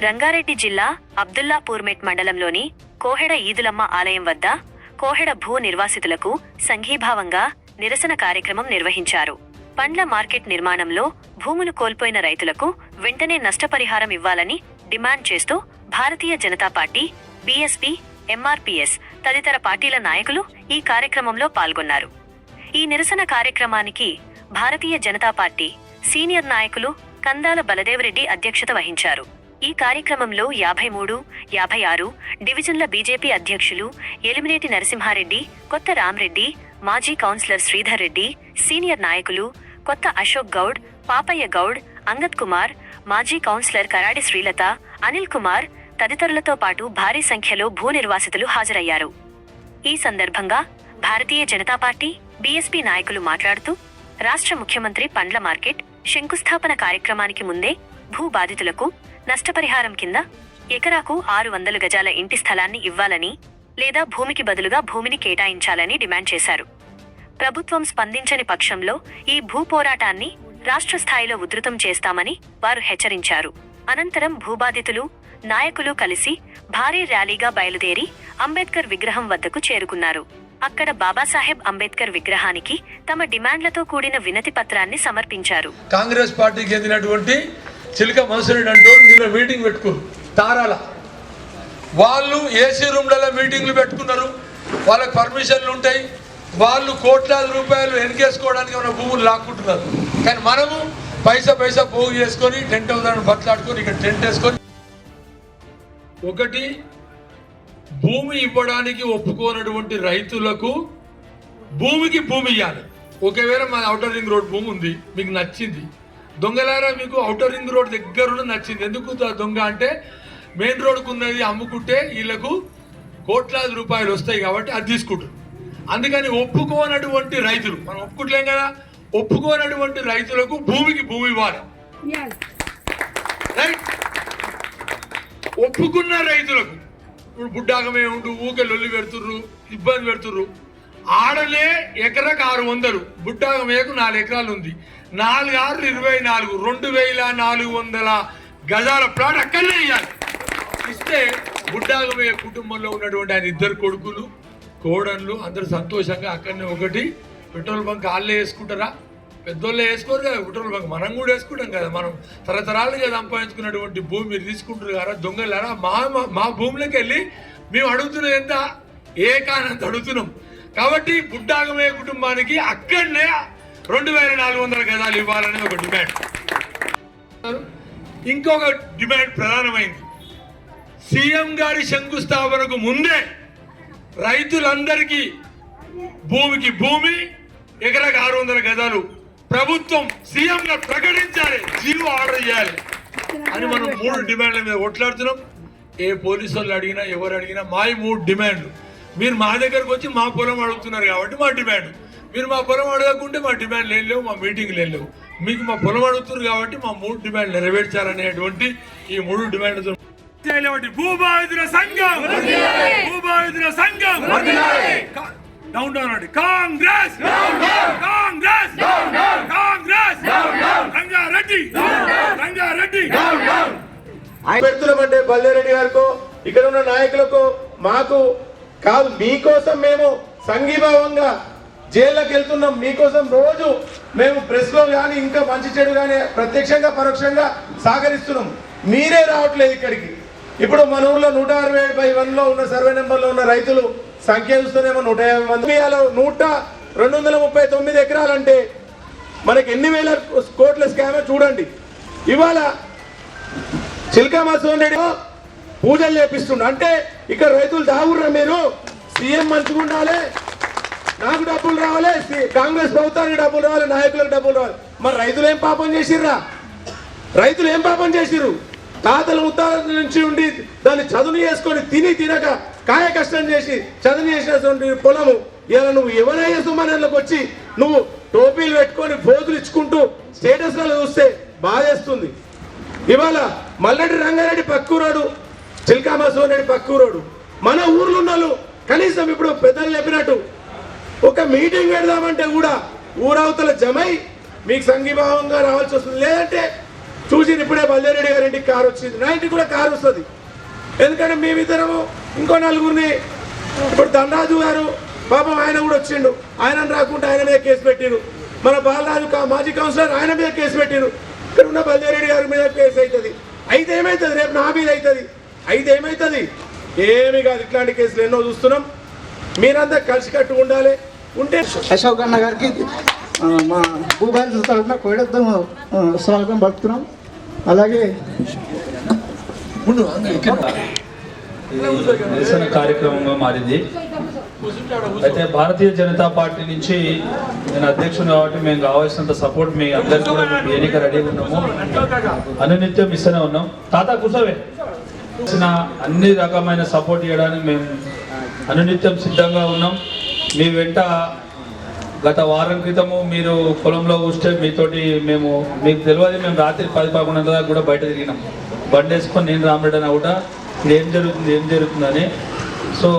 రంగారెడ్డి జిల్లా అబ్దుల్లాపూర్మెట్ మండలంలోని కోహెడ ఈదులమ్మ ఆలయం వద్ద కోహెడ భూ నిర్వాసితులకు సంఘీభావంగా నిరసన కార్యక్రమం నిర్వహించారు. పండ్ల మార్కెట్ నిర్మాణంలో భూములు కోల్పోయిన రైతులకు వెంటనే నష్టపరిహారం ఇవ్వాలని డిమాండ్ చేస్తూ Bharatiya Janata party, BSP, MRPS తదితర పార్టీల నాయకులు ఈ కార్యక్రమంలో పాల్గొన్నారు. ఈ నిరసన కార్యక్రమానికి భారతీయ జనతా పార్టీ సీనియర్ నాయకులు కందాల బలదేవరెడ్డి అధ్యక్షత వహించారు. ఈ కార్యక్రమంలో 53, 56 డివిజన్ల బీజేపీ అధ్యక్షులు ఎలిమినేటి నరసింహారెడ్డి, కొత్త రామ్రెడ్డి, మాజీ కౌన్సిలర్ శ్రీధర్ రెడ్డి, సీనియర్ నాయకులు కొత్త అశోక్ గౌడ్, పాపయ్య గౌడ్, అంగద్ కుమార్, మాజీ కౌన్సిలర్ కరాడి శ్రీలత, అనిల్ కుమార్ తదితరులతో పాటు భారీ సంఖ్యలో భూ నిర్వాసితులు హాజరయ్యారు. ఈ సందర్భంగా భారతీయ జనతా పార్టీ, బీఎస్పీ నాయకులు మాట్లాడుతూ రాష్ట్ర ముఖ్యమంత్రి పండ్ల మార్కెట్ శంకుస్థాపన కార్యక్రమానికి ముందే భూ బాధితులకు నష్టపరిహారం కింద ఎకరాకు 600 గజాల ఇంటి స్థలాన్ని ఇవ్వాలని లేదా భూమికి బదులుగా భూమిని కేటాయించాలని డిమాండ్ చేశారు. ప్రభుత్వం స్పందించని పక్షంలో ఈ భూ పోరాటాన్ని రాష్ట్ర స్థాయిలో ఉధృతం చేస్తామని వారు హెచ్చరించారు. అనంతరం భూబాధితులు, నాయకులు కలిసి భారీ ర్యాలీగా బయలుదేరి అంబేద్కర్ విగ్రహం వద్దకు చేరుకున్నారు. అక్కడ బాబాసాహెబ్ అంబేద్కర్ విగ్రహానికి తమ డిమాండ్లతో కూడిన వినతి పత్రాన్ని సమర్పించారు. కాంగ్రెస్ పార్టీకి చెందినటువంటి చిలక మనసురెడ్డి అంటూ నిన్న మీటింగ్ పెట్టుకున్నారు. తారాల వాళ్ళు ఏసీ రూమ్లలో మీటింగ్లు పెట్టుకున్నారు. వాళ్ళకి పర్మిషన్లు ఉంటాయి. వాళ్ళు కోట్లాది రూపాయలు ఎన్కేసుకోవడానికి మన భూములు లాక్కుంటున్నారు. కానీ మనము పైసా పోగు చేసుకొని టెంట్ హౌస్ బట్లాడుకొని ఇక్కడ టెంట్ వేసుకొని ఒకటి భూమి ఇవ్వడానికి ఒప్పుకోనటువంటి రైతులకు భూమికి భూమి ఇవ్వాలి. ఒకవేళ మన ఔటర్ రింగ్ రోడ్ భూమి ఉంది, మీకు నచ్చింది, దొంగలారా మీకు ఔటర్ రింగ్ రోడ్ దగ్గర నచ్చింది. ఎందుకు దొంగ అంటే మెయిన్ రోడ్కు ఉన్నది అమ్ముకుంటే వీళ్ళకు కోట్లాది రూపాయలు వస్తాయి కాబట్టి అది తీసుకుంటారు. అందుకని ఒప్పుకోనటువంటి రైతులు, మనం ఒప్పుకుంటలేం కదా, ఒప్పుకోనటువంటి రైతులకు భూమికి భూమి ఇవ్వాలి. రైట్. ఒప్పుకున్న రైతులకు ఇప్పుడు బుడ్డాగమే ఉండు ఊకే లొల్లి పెడుతుర్రు, ఇబ్బంది పెడుతుర్రు. ఆడలే ఎకరకు 600, బుడ్డాగమేకు 4 ఎకరాలు ఉంది. 4 6 24, 2400 గజాల ప్లాట్ అక్కడనే ఇవ్వాలి. ఇస్తే బుడ్డాగమే కుటుంబంలో ఉన్నటువంటి ఆయన 2 కొడుకులు, కోడళ్ళు అందరూ సంతోషంగా అక్కడనే ఒకటి పెట్రోల్ బంక్ వాళ్ళే వేసుకుంటారా? పెద్దోళ్ళే వేసుకోరు కదా పెట్రోల్ బంక్, మనం కూడా వేసుకుంటాం కదా. మనం తరతరాలుగా సంపాదించుకున్నటువంటి భూమి మీరు తీసుకుంటారు కదా దొంగలారా. మా భూమిలోకి వెళ్ళి మేము అడుగుతున్నది ఎంత? ఏకానంత అడుగుతున్నాం. కాబట్టి బుడ్డాగమే కుటుంబానికి అక్కడనే 2400 గజాలు ఇవ్వాలని ఒక డిమాండ్. ఇంకొక డిమాండ్ ప్రధానమైంది. సీఎం గారి శంకుస్థాపనకు ముందే రైతులందరికీ భూమికి భూమి, ఎకరకు 600 గజాలు ప్రభుత్వం సీఎం గా ప్రకటించాలి, జీవో ఆర్డర్ చేయాలి అని మనం 3 డిమాండ్ల మీద కొట్లాడుతున్నాం. ఏ పోలీసు వాళ్ళు అడిగినా ఎవరు అడిగినా మా 3 డిమాండ్లు. మీరు మా దగ్గరకు వచ్చి మా పొలం అడుగుతున్నారు కాబట్టి మా డిమాండ్, మీరు మా పొలం అడగకుంటే మా డిమాండ్లు ఏం లేవు, మా మీటింగ్లు ఏం లేవు. మీకు మా పొలం అడుగుతున్నారు కాబట్టి మా 3 డిమాండ్లు నెరవేర్చాలనేటువంటి ఈ 3 డిమాండ్లతో భూబాధితుల సంఘం, భూబాధితుల సంఘం డౌన్ డౌన్ అండి. కాంగ్రెస్ కాంగ్రెస్ కాంగ్రెస్ రంగారెడ్డి రంగారెడ్డి పెడుతున్నామంటే బల్లేరెడ్డి గారికో ఇక్కడ ఉన్న నాయకులకు మాకు కాదు, మీకోసం మేము సంఘీభావంగా జైల్లోకి వెళ్తున్నాం. మీకోసం రోజు మేము ప్రెస్ లో కానీ ఇంకా మంచి చెడు కానీ ప్రత్యక్షంగా పరోక్షంగా సహకరిస్తున్నాం. మీరే రావట్లేదు ఇక్కడికి. ఇప్పుడు మన ఊర్లో 161లో ఉన్న సర్వే నెంబర్లో ఉన్న రైతులు సంఖ్య చూస్తేనేమో 150 మంది. 239 ఎకరాలంటే మనకి ఎన్ని వేల కోట్ల స్కామ్ చూడండి. ఇవాళ చిల్కా మసోన్ రెడ్డి పూజలు చేపిస్తుండ అంటే ఇక్కడ రైతులు దాగుర్రా, మీరు సీఎం మంచిగా ఉండాలి, నాకు డబ్బులు రావాలి, కాంగ్రెస్ ప్రభుత్వానికి డబ్బులు రావాలి, నాయకులకు డబ్బులు రావాలి. మరి రైతులు ఏం పాపం చేసిర్రా? రైతులు ఏం పాపం చేసిర్రు? తాతల ముత్తాతల నుంచి ఉండి దాన్ని చదును చేసుకొని తినక కాయ కష్టం చేసి చదును చేసినటువంటి పొలము ఇలా నువ్వు ఎవరైనా సుమారులకు వచ్చి నువ్వు టోపీలు పెట్టుకొని ఫోజులు ఇచ్చుకుంటూ స్టేటస్లలో చూస్తే బాధేస్తుంది. ఇవాళ మల్లెడ్డి రంగారెడ్డి పక్కూరోడు, చిల్కా మసోన్ రెడ్డి పక్కూరోడు, మన ఊర్లో ఉన్న కనీసం ఇప్పుడు పెద్దలు చెప్పినట్టు ఒక మీటింగ్ పెడదామంటే కూడా ఊరవతల జమై మీకు సంఘీభావంగా రావాల్సి వస్తుంది. లేదంటే చూసి ఇప్పుడే బల్లారెడ్డి గారి ఇంటికి కారు వచ్చింది, నా ఇంటికి కూడా కారు వస్తుంది. ఎందుకంటే మేమిద్దరము ఇంకో నలుగురిని, ఇప్పుడు ధనరాజు గారు పాపం ఆయన కూడా వచ్చిండు, ఆయన రాకుండా ఆయన మీద కేసు పెట్టిరు. మన బాలరాజు మాజీ కౌన్సిలర్ ఆయన మీద కేసు పెట్టిరు. ఇక్కడ ఉన్న బల్లారెడ్డి గారి మీద కేసు అవుతుంది. అయితే ఏమవుతుంది, రేపు నా మీద అవుతుంది. అయితే ఏమవుతుంది, ఏమి కాదు. ఇట్లాంటి కేసులు ఎన్నో చూస్తున్నాం. మీరంతా కలిసికట్టు ఉండాలి. ఉంటే అశోక్ అన్న గారికి మా భూభారత తరఫున కోయడతో స్వాగతం పలుకుతున్నాం. అలాగే నిరసన కార్యక్రమంగా మారింది. అయితే భారతీయ జనతా పార్టీ నుంచి నేను అధ్యక్షుడు కాబట్టి మేము కావాల్సినంత సపోర్ట్ మీ అందరికీ కూడా మేము ఎన్నిక రెడీగా ఉన్నాము. అనునిత్యం ఇస్తూనే ఉన్నాం. తాత కూర్చోవే అన్ని రకమైన సపోర్ట్ చేయడానికి మేము అనునిత్యం సిద్ధంగా ఉన్నాం. మీ వెంట గత వారం క్రితము మీరు పొలంలో కూర్చే మీతోటి మీకు తెలియదు, మేము రాత్రి 10-11 దాకా కూడా బయట తిరిగినాం. బండి వేసుకొని నేను రామరెడ్డి కూడా ఇది ఏం జరుగుతుందని. సో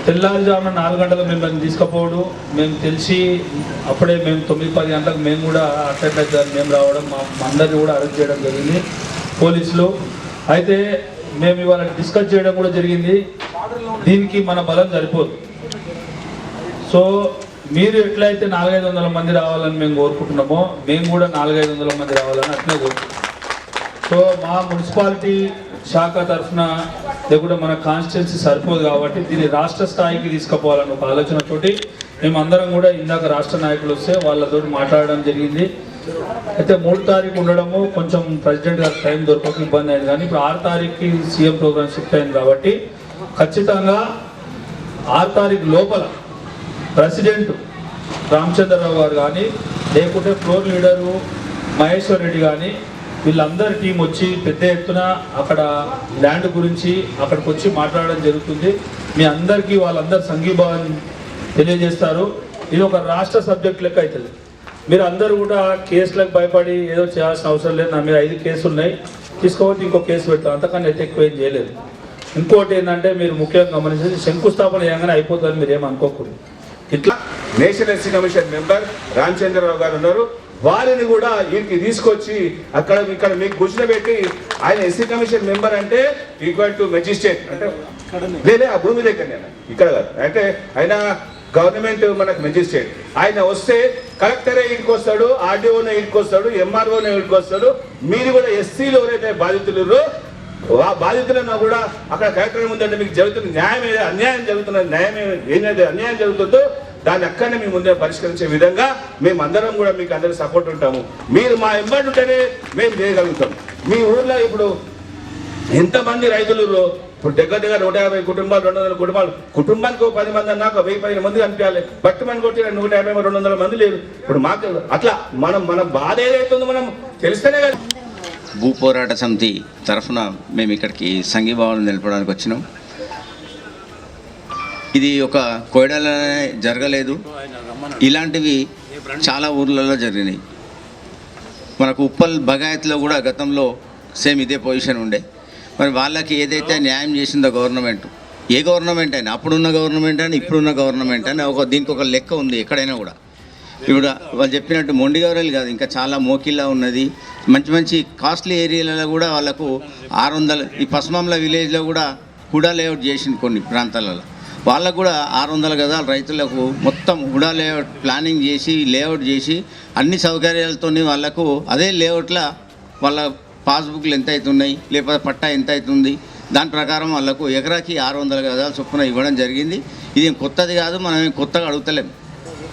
తెల్లారుజామున 4 గంటలకు మిమ్మల్ని తీసుకుపోవడం మేము తెలిసి అప్పుడే మేము 9-10 గంటలకు మేము కూడా అట్లా మేము రావడం, మా అందరినీ కూడా అరెస్ట్ చేయడం జరిగింది పోలీసులు. అయితే మేము ఇవాళ డిస్కస్ చేయడం కూడా జరిగింది. దీనికి మన బలం సరిపోదు. సో మీరు ఎట్లయితే 400-500 మంది రావాలని మేము కోరుకుంటున్నామో మేము కూడా 400-500 మంది రావాలని అట్లే కోరుకుంటున్నాం. సో మా మున్సిపాలిటీ శాఖ తరఫున లేకుంటే మన కాన్స్టిట్యున్సీ సరిపోదు కాబట్టి దీన్ని రాష్ట్ర స్థాయికి తీసుకుపోవాలని ఒక ఆలోచనతోటి మేమందరం కూడా ఇందాక రాష్ట్ర నాయకులు వస్తే వాళ్ళతో మాట్లాడడం జరిగింది. అయితే 3 తారీఖు ఉండడము కొంచెం ప్రెసిడెంట్ గారికి టైం దొరకక ఇబ్బంది అయింది, కానీ ఇప్పుడు 6 తారీఖుకి సీఎం ప్రోగ్రామ్ షిఫ్ట్ అయింది కాబట్టి ఖచ్చితంగా 6 తారీఖు లోపల ప్రెసిడెంట్ రామచంద్రరావు గారు కానీ లేకుంటే ఫ్లోర్ లీడరు మహేశ్వర్ రెడ్డి కానీ వీళ్ళందరి టీం వచ్చి పెద్ద ఎత్తున అక్కడ ల్యాండ్ గురించి అక్కడికి వచ్చి మాట్లాడడం జరుగుతుంది. మీ అందరికీ వాళ్ళందరూ సంఘీభావాన్ని తెలియజేస్తారు. ఇది ఒక రాష్ట్ర సబ్జెక్ట్ లెక్క అవుతుంది. మీరు అందరూ కూడా కేసులకు భయపడి ఏదో చేయాల్సిన అవసరం లేదు. నా మీద 5 కేసులు ఉన్నాయి, తీసుకోవచ్చు ఇంకో కేసు పెడతాం, అంతకన్నా అయితే ఎక్కువ ఏం చేయలేదు. ఇంకోటి ఏంటంటే మీరు ముఖ్యంగా గమనించేది శంకుస్థాపన చేయగానే అయిపోతుందని మీరు ఏమనుకోకూడదు. ఇట్లా national SC commission member Ramachandra Rao గారు ఉన్నారు, వారిని కూడా వీరికి తీసుకొచ్చి ఇక్కడ మీకు కూర్చోబెట్టి ఆయన ఎస్సీ కమిషన్ మెంబర్ అంటే ఈక్వల్ టు మెజిస్ట్రేట్ అంటే లేదే ఆ భూమి దగ్గర ఇక్కడ కాదు అంటే ఆయన గవర్నమెంట్ మనకు మెజిస్ట్రేట్. ఆయన వస్తే కలెక్టరే ఇంటికి వస్తాడు, ఆర్డీఓనే ఇంటికి వస్తాడు, ఎంఆర్ఓనే ఇంటికి వస్తాడు. మీరు కూడా ఎస్సీలు ఎవరైతే బాధితులు ఆ బాధితులను కూడా అక్కడ కలెక్టర్ ముందంటే మీకు జరుగుతున్న న్యాయం ఏదో అన్యాయం జరుగుతున్న న్యాయం ఏదైతే అన్యాయం జరుగుతుందో దాన్ని అక్కడనే మీ ముందే పరిష్కరించే విధంగా మేము అందరం కూడా మీకు అందరూ సపోర్ట్ ఉంటాము. మీరు మా ఎంబడి ఉంటేనే మేము చేయగలుగుతాం. మీ ఊర్లో ఇప్పుడు ఎంతమంది రైతులు ఇప్పుడు దగ్గర 150 కుటుంబాలు 200 కుటుంబానికి 10 మంది అన్నాక 1000 మంది కనిపించాలి. బట్టి మంది కొట్టి 150-200 మంది లేరు. ఇప్పుడు మాకు అట్లా మన బాధ ఏదైతుందో మనం తెలిస్తేనే కదా. భూ పోరాట సమితి తరఫున మేము ఇక్కడికి సంఘీభావాలను నిలపడానికి వచ్చినాం. ఇది ఒక కోయడలోనే జరగలేదు, ఇలాంటివి చాలా ఊర్లలో జరిగినాయి. మనకు ఉప్పల్ బగాయత్లో కూడా గతంలో సేమ్ ఇదే పొజిషన్ ఉండే. మరి వాళ్ళకి ఏదైతే న్యాయం చేసిందో గవర్నమెంట్, ఏ గవర్నమెంట్ అయినా అప్పుడున్న గవర్నమెంట్ అయినా ఇప్పుడున్న గవర్నమెంట్ అయినా దీనికి ఒక లెక్క ఉంది ఎక్కడైనా కూడా. ఇప్పుడు వాళ్ళు చెప్పినట్టు మొండిగవరలు కాదు, ఇంకా చాలా మోకిల్లా ఉన్నది. మంచి కాస్ట్లీ ఏరియాలలో కూడా వాళ్ళకు 600 ఈ పశ్చిమాంల విలేజ్లో కూడా లేఅవుట్ చేసింది కొన్ని ప్రాంతాలలో. వాళ్ళకు కూడా 600 గజాలు రైతులకు మొత్తం హుడా లేఅవుట్ ప్లానింగ్ చేసి లేఅవుట్ చేసి అన్ని సౌకర్యాలతో వాళ్ళకు అదే లేఅవుట్లో వాళ్ళ పాస్బుక్లు ఎంత అవుతున్నాయి లేకపోతే పట్టా ఎంత అవుతుంది దాని ప్రకారం వాళ్ళకు ఎకరాకి 600 గజాలు చొప్పున ఇవ్వడం జరిగింది. ఇది కొత్తది కాదు, మనం కొత్తగా అడుగుతలేం.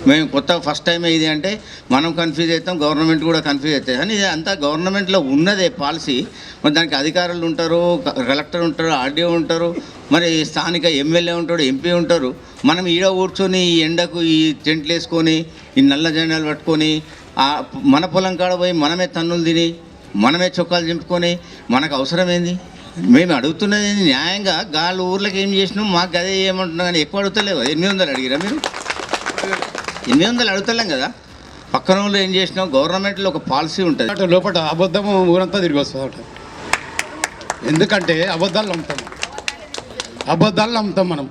మేము కొత్త ఫస్ట్ టైం ఇది అంటే మనం కన్ఫ్యూజ్ అవుతాం, గవర్నమెంట్ కూడా కన్ఫ్యూజ్ అవుతాయి. కానీ ఇది అంతా గవర్నమెంట్లో ఉన్నదే పాలసీ. మరి దానికి అధికారులు ఉంటారు, కలెక్టర్ ఉంటారు, ఆర్డీఓ ఉంటారు, మరి స్థానిక ఎమ్మెల్యే ఉంటాడు, ఎంపీ ఉంటారు. మనం ఈడ కూర్చొని ఈ ఎండకు ఈ టెంట్లు వేసుకొని ఈ నల్ల జెండాలు పట్టుకొని మన పొలం కాడ పోయి మనమే తన్నులు తిని మనమే చొక్కాలు చింపుకొని మనకు అవసరమైంది. మేము అడుగుతున్నది న్యాయంగా గాళ్ళు ఊర్లకు ఏం చేసినాం మాకు అదే ఏమంటున్నాం, కానీ ఎక్కువ అడుగుతలేవు. 800 అడిగిరా మీరు? 800 అడుగుతలేం కదా. పక్కన వాళ్ళు ఏం చేసినాం, గవర్నమెంట్లో ఒక పాలసీ ఉంటుంది. లోపల అబద్ధము ఊరంతా తిరిగి వస్తుంది. ఎందుకంటే అబద్ధాలు నమ్ముతాం మనం.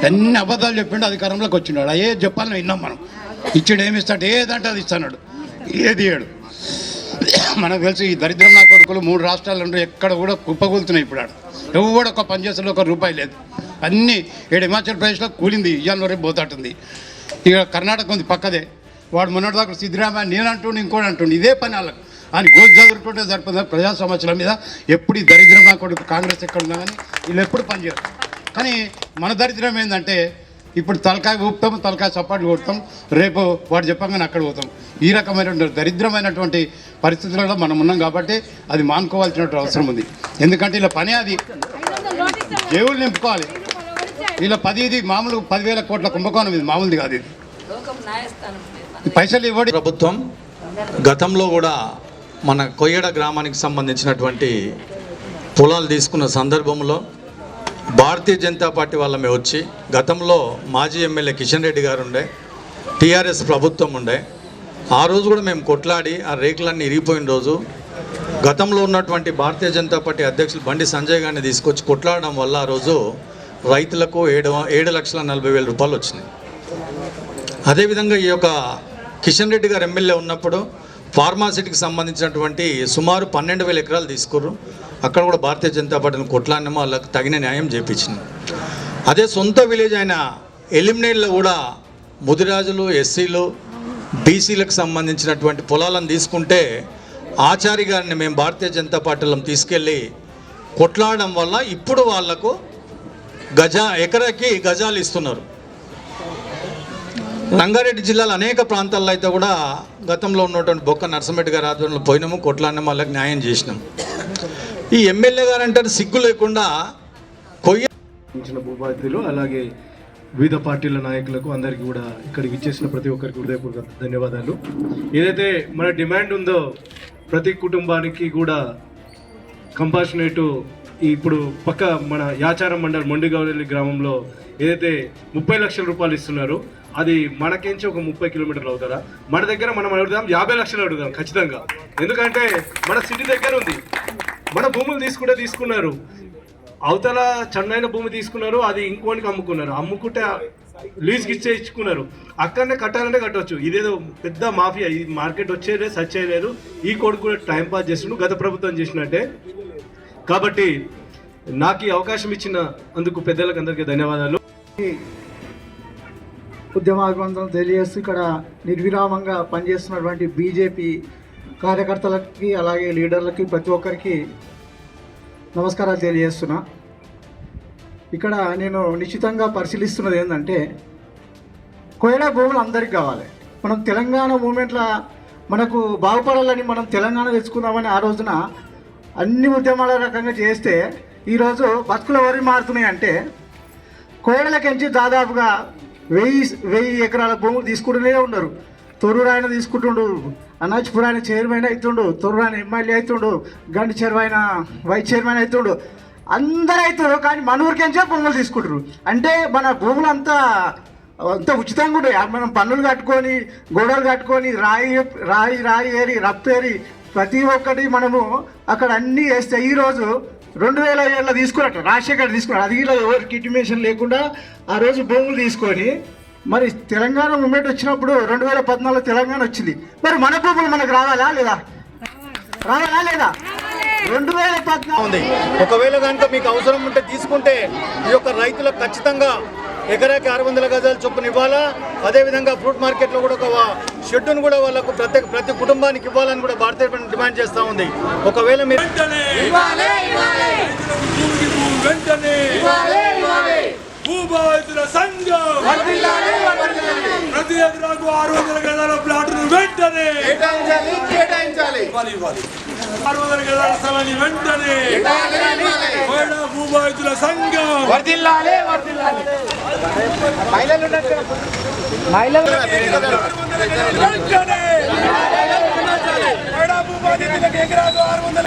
ఎన్ని అబద్ధాలు చెప్పిండు అధికారంలోకి వచ్చినాడు. అయ్యే చెప్పాలని విన్నాం మనం. ఇచ్చాడు ఏమి ఇస్తాడు, ఏదంటే అది ఇస్తాడు, ఏది ఇయ్యాడు. మనకు తెలిసి ఈ దరిద్రం నాకు 3 రాష్ట్రాల నుండి ఎక్కడ కూడా కుప్పగూలుతున్నాయి. ఇప్పుడు ఆడ ఎవరు ఒక పనిచేసేలో ₹1 లేదు. అన్నీ ఇక్కడ హిమాచల్ ప్రదేశ్లో కూలింది, ఇయ్యాల రేపు పోతాటుంది. ఇక కర్ణాటక ఉంది పక్కదే. వాడు మొన్నటిదాకా సిద్ధరామయ్య నేను అంటుండే ఇంకోటి అంటుండే, ఇదే పని వాళ్ళకు అని గోజు చదువుకుంటే సరిపోతుంది. ప్రజా సమస్యల మీద ఎప్పుడు ఈ దరిద్రం కొడుకు కాంగ్రెస్ ఎక్కడ ఉన్నా కానీ వీళ్ళు ఎప్పుడు పనిచేయరు. కానీ మన దరిద్రం ఏంటంటే ఇప్పుడు తలకాయ ఊపుతాం, తలకాయ చప్పాట్లు కొడతాం, రేపు వాడు చెప్పగానే అక్కడ పోతాం. ఈ రకమైనటువంటి దరిద్రమైనటువంటి పరిస్థితులలో మనం ఉన్నాం కాబట్టి అది మానుకోవాల్సినటువంటి అవసరం ఉంది. ఎందుకంటే ఇలా పని అది జేవులు నింపుకోవాలి. ఇలా 10 ఇది మామూలు 10,000 కోట్ల కుంభకోణం, ఇది మామూలుది కాదు. ఇది పైసలు ఇవ్వడం ప్రభుత్వం గతంలో కూడా మన కొయ్యడ గ్రామానికి సంబంధించినటువంటి పొలాలు తీసుకున్న సందర్భంలో భారతీయ జనతా పార్టీ వాళ్ళమే వచ్చి, గతంలో మాజీ ఎమ్మెల్యే కిషన్ రెడ్డి గారు ఉండే, టీఆర్ఎస్ ప్రభుత్వం ఉండే, ఆ రోజు కూడా మేము కొట్లాడి ఆ రేకులన్నీ ఇరిగిపోయిన రోజు గతంలో ఉన్నటువంటి భారతీయ జనతా పార్టీ అధ్యక్షులు బండి సంజయ్ గారిని తీసుకొచ్చి కొట్లాడడం వల్ల ఆ రోజు రైతులకు 7,40,000 వచ్చినాయి. అదేవిధంగా ఈ యొక్క కిషన్ రెడ్డి గారు ఎమ్మెల్యే ఉన్నప్పుడు ఫార్మాసిటీకి సంబంధించినటువంటి సుమారు 12,000 ఎకరాలు తీసుకుర్రు. అక్కడ కూడా భారతీయ జనతా పార్టీని కొట్లాడినామో వాళ్ళకి తగిన న్యాయం చేయించింది. అదే సొంత విలేజ్ అయిన ఎలిమినేట్లో కూడా ముదిరాజులు, ఎస్సీలు, బీసీలకు సంబంధించినటువంటి పొలాలను తీసుకుంటే ఆచారి గారిని మేము భారతీయ జనతా పార్టీలో తీసుకెళ్ళి కొట్లాడడం వల్ల ఇప్పుడు వాళ్లకు ఎకరాకి గజాలు ఇస్తున్నారు. రంగారెడ్డి జిల్లాలో అనేక ప్రాంతాల్లో అయితే కూడా గతంలో ఉన్నటువంటి బొక్క నరసింహరెడ్డి గారి ఆధ్వర్యంలో పోయినాము, కొట్లాడినాము, వాళ్ళకి న్యాయం చేసినాం. ఈ ఎమ్మెల్యే గారు అంటారు సిగ్గు లేకుండా భూబాధితులు, అలాగే వివిధ పార్టీల నాయకులకు అందరికీ కూడా ఇక్కడికి ఇచ్చేసిన ప్రతి ఒక్కరికి హృదయపూర్వక ధన్యవాదాలు. ఏదైతే మన డిమాండ్ ఉందో ప్రతి కుటుంబానికి కూడా కంపాషనేటు ఇప్పుడు పక్క మన యాచారం మండల్ మొండిగౌలి గ్రామంలో ఏదైతే 30 లక్షల రూపాయలు ఇస్తున్నారు, అది మనకించి ఒక 30 కిలోమీటర్లు అవుతారా? మన దగ్గర మనం అడుగుదాం 50 లక్షలు అడుగుదాం ఖచ్చితంగా. ఎందుకంటే మన సిటీ దగ్గర ఉంది. మన భూములు తీసుకున్నారు, అవతల చన్నైన భూమి తీసుకున్నారు, అది ఇంకోనికి అమ్ముకున్నారు, అమ్ముకుంటే లీజ్కి ఇచ్చుకున్నారు. అక్కడనే కట్టాలంటే కట్టవచ్చు. ఇదేదో పెద్ద మాఫియా, ఈ మార్కెట్ వచ్చేదే సచ్ అయ్యలేదు. ఈ కొడుకు కూడా టైం పాస్ చేస్తుండు, గత ప్రభుత్వం చేసినట్టే. కాబట్టి నాకు ఈ అవకాశం ఇచ్చిన అందుకు పెద్దలకు అందరికీ ధన్యవాదాలు. ఉద్యమాభివందనం తెలియజేస్తూ ఇక్కడ నిర్విరామంగా పనిచేస్తున్నటువంటి బీజేపీ కార్యకర్తలకి అలాగే లీడర్లకి ప్రతి ఒక్కరికి నమస్కారాలు తెలియజేస్తున్నా. ఇక్కడ నేను నిశ్చితంగా పరిశీలిస్తున్నది ఏంటంటే కోయడా భూములు అందరికి కావాలి. మనం తెలంగాణ మూమెంట్లో మనకు బాగుపడాలని మనం తెలంగాణ తెచ్చుకుందామని ఆ రోజున అన్ని ఉద్యమాల రకంగా చేస్తే ఈరోజు బతుకులు ఎవరు మారుతున్నాయి అంటే కోయడలకించి దాదాపుగా 1000 ఎకరాల భూములు తీసుకుంటూనే ఉన్నారు. తొర్రూరు ఆయన తీసుకుంటుండు, అనాజ్పూర్ ఆయన చైర్మన్ అవుతుండు, తొర్రూరు ఆయన ఎమ్మెల్యే అవుతుండు, గండి చెరువు ఆయన వైస్ చైర్మన్ అవుతుండు, అందరూ అవుతారు. కానీ మన ఊరికించే భూములు తీసుకుంటారు. అంటే మన భూములు అంతా ఉచితంగా ఉంటాయి. మనం పన్నులు కట్టుకొని, గోడలు కట్టుకొని, రాయి ఏరి, రప్పేరి ప్రతి ఒక్కటి మనము అక్కడ అన్నీ వేస్తే ఈరోజు 2007లో తీసుకున్నట్టు రాజశేఖర్ తీసుకున్నాడు. అది ఇలా ఎవరికి ఇంటిమేషన్ లేకుండా ఆ రోజు భూములు తీసుకొని మరి తెలంగాణ మూమెంట్ వచ్చినప్పుడు 2014 తెలంగాణ వచ్చింది. మరి మన భూములు మనకు రావాలా లేదా? 2014 ఉంది. ఒకవేళ కనుక మీకు అవసరం ఉంటే తీసుకుంటే ఈ యొక్క రైతులకు ఖచ్చితంగా ఎకరాకి 600 గజాలు చొప్పున ఇవ్వాలా. అదేవిధంగా ఫ్రూట్ మార్కెట్లో కూడా ఒక షెడ్డును కూడా వాళ్ళకు ప్రతి కుటుంబానికి ఇవ్వాలని కూడా భారతీయ డిమాండ్ చేస్తూ ఉంది. ఒకవేళ మీరు భూబాధితుల సంఘం ప్రతి ఎకరాకు 600 గజాల ప్లాట్ను వెంటనే కేటాయించాలి. 600 గజాల స్థలాన్ని వెంటనే భూబాధితుల సంఘం భూబాధితులకు ఎకరాకు 600